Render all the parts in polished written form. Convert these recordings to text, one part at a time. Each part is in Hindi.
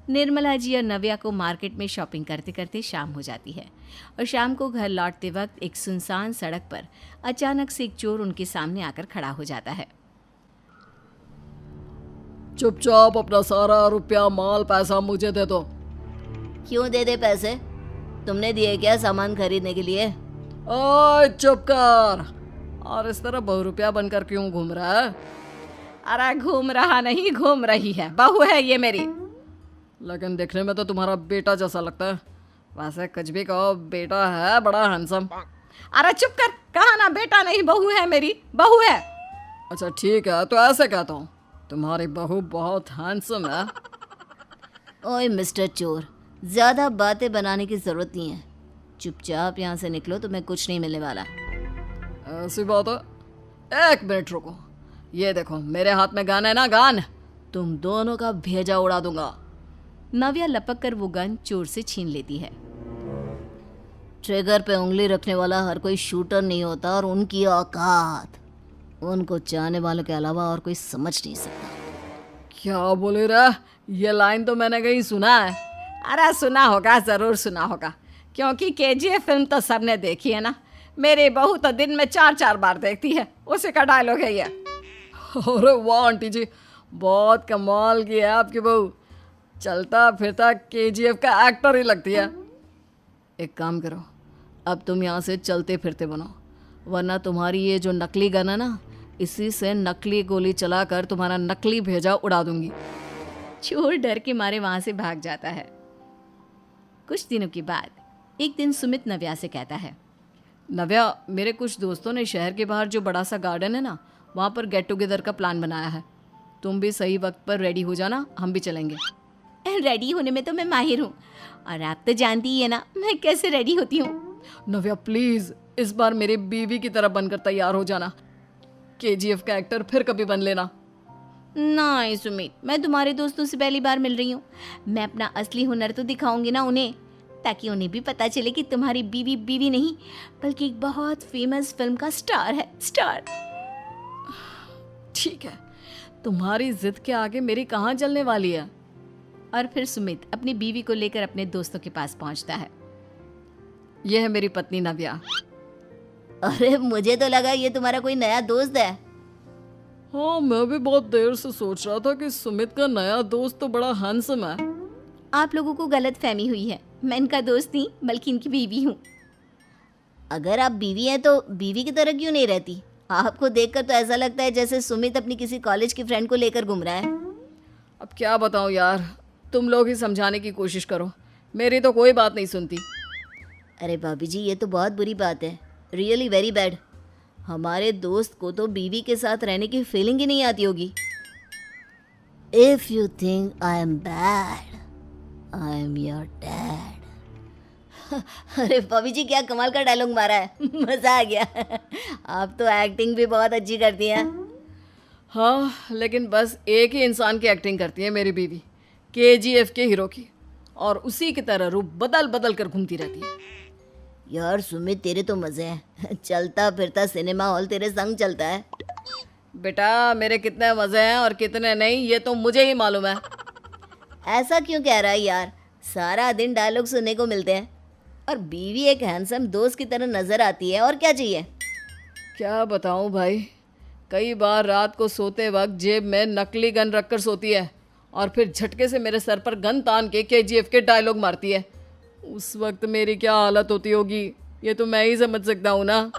निर्मला जी और नव्या को मार्केट में शॉपिंग करते करते शाम हो जाती है और शाम को घर लौटते वक्त एक सुनसान सड़क पर अचानक से एक चोर उनके सामने आकर खड़ा हो जाता है। चुपचाप अपना सारा रुपया माल पैसा मुझे दे दो। क्यों दे दे पैसे? तुमने दिए क्या सामान खरीदने के लिए? ओए चुप कर। और इस तरह बहुरुपया बनकर क्यों घूम रहा है? अरे घूम रहा नहीं, घूम रही है, बहू है ये मेरी। लेकिन देखने में तो तुम्हारा बेटा जैसा लगता है। वैसे कुछ भी कहो, बेटा है बड़ा हैंडसम। अरे चुप कर, कहा ना बेटा नहीं बहू है मेरी, बहू है। अच्छा ठीक है, तो ऐसे कहता हूँ, तुम्हारी बहू बहुत हैंडसम है। ओए मिस्टर चोर, ज्यादा बातें बनाने की जरूरत नहीं है। चुपचाप यहाँ से निकलो, तुम्हें कुछ नहीं मिलने वाला। ऐसी बात है। एक मिनट रुको, ये देखो मेरे हाथ में गन है ना, गन। तुम दोनों का भेजा उड़ा दूंगा। नव्या लपक कर वो गन चोर से छीन लेती है। ट्रिगर पे उंगली रखने वाला हर कोई शूटर नहीं होता, और उनकी औकात उनको चाहने वालों के अलावा और कोई समझ नहीं सकता। क्या बोले रे? ये लाइन तो मैंने कहीं सुना है। अरे सुना होगा, जरूर सुना होगा, क्योंकि केजीएफ फिल्म तो सबने देखी है ना। मेरी बहू तो दिन में 4-4 बार देखती है, उसी का डायलॉग है ये। अरे वाह आंटी जी, बहुत कमाल की है आपकी बहू। चलता फिरता केजीएफ का एक्टर ही लगती है। एक काम करो, अब तुम यहाँ से चलते फिरते बनो, वरना तुम्हारी ये जो नकली गन है ना, इसी से नकली गोली चलाकर तुम्हारा नकली भेजा उड़ा दूंगी। चोर डर के मारे वहां से भाग जाता है। कुछ दिनों के बाद एक दिन सुमित नव्या से कहता है, नव्या, मेरे कुछ दोस्तों ने शहर के बाहर जो बड़ा सा गार्डन है ना, वहाँ पर गेट टुगेदर का प्लान बनाया है। तुम भी सही वक्त पर रेडी हो जाना, हम भी चलेंगे। रेडी होने में तो मैं माहिर हूँ, और आप तो जानती ही है ना मैं कैसे रेडी होती हूँ। नव्या प्लीज, इस बार मेरी बीवी की तरह बनकर तैयार हो जाना। केजीएफ का एक्टर फिर कभी बन लेना। नहीं सुमित, मैं तुम्हारे दोस्तों से पहली बार मिल रही हूँ। मैं अपना असली हुनर तो दिखाऊंगी ना उन्हें, ताकि उन्हें भी पता चले कि तुम्हारी बीवी बीवी नहीं बल्कि एक बहुत फेमस फिल्म का स्टार है, स्टार। ठीक है, तुम्हारी जिद के आगे मेरी कहाँ जलने वाली है। और फिर सुमित अपनी बीवी को लेकर अपने दोस्तों के पास पहुंचता है। यह है मेरी पत्नी नव्या। अरे मुझे तो लगा ये तुम्हारा कोई नया दोस्त है। हाँ, मैं भी बहुत देर से सोच रहा था कि सुमित का नया दोस्त तो बड़ा हैंडसम है। आप लोगों को गलत फहमी हुई है, मैं इनका दोस्त नहीं बल्कि इनकी बीवी हूँ। अगर आप बीवी हैं तो बीवी की तरह क्यों नहीं रहती? आपको देखकर तो ऐसा लगता है जैसे सुमित अपनी किसी कॉलेज की फ्रेंड को लेकर घूम रहा है। अब क्या बताऊँ यार, तुम लोग ही समझाने की कोशिश करो, मेरी तो कोई बात नहीं सुनती। अरे भाभी जी, ये तो बहुत बुरी बात है, रियली वेरी बैड। हमारे दोस्त को तो बीवी के साथ रहने की फीलिंग ही नहीं आती होगी। If you think I am bad, I am your dad. अरे भाभी जी, क्या कमाल का डायलॉग मारा है, मजा आ गया। आप तो एक्टिंग भी बहुत अच्छी करती हैं। हाँ, लेकिन बस एक ही इंसान की एक्टिंग करती है मेरी बीवी, केजीएफ के हीरो की, और उसी की तरह रूप बदल बदल कर घूमती रहती है। यार सुमित, तेरे तो मजे हैं, चलता फिरता सिनेमा हॉल तेरे संग चलता है। बेटा, मेरे कितने मजे हैं और कितने नहीं ये तो मुझे ही मालूम है। ऐसा क्यों कह रहा है यार? सारा दिन डायलॉग सुनने को मिलते हैं, और बीवी एक हैंडसम दोस्त की तरह नजर आती है, और क्या चाहिए? क्या बताऊं भाई, कई बार रात को सोते वक्त जेब में नकली गन रखकर सोती है और फिर झटके से मेरे सर पर गन तान के केजीएफ के डायलॉग मारती है। उस वक्त मेरी क्या हालत होती होगी ये तो मैं ही समझ सकता हूँ ना।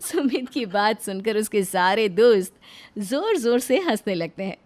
सुमित की बात सुनकर उसके सारे दोस्त जोर जोर से हंसने लगते हैं।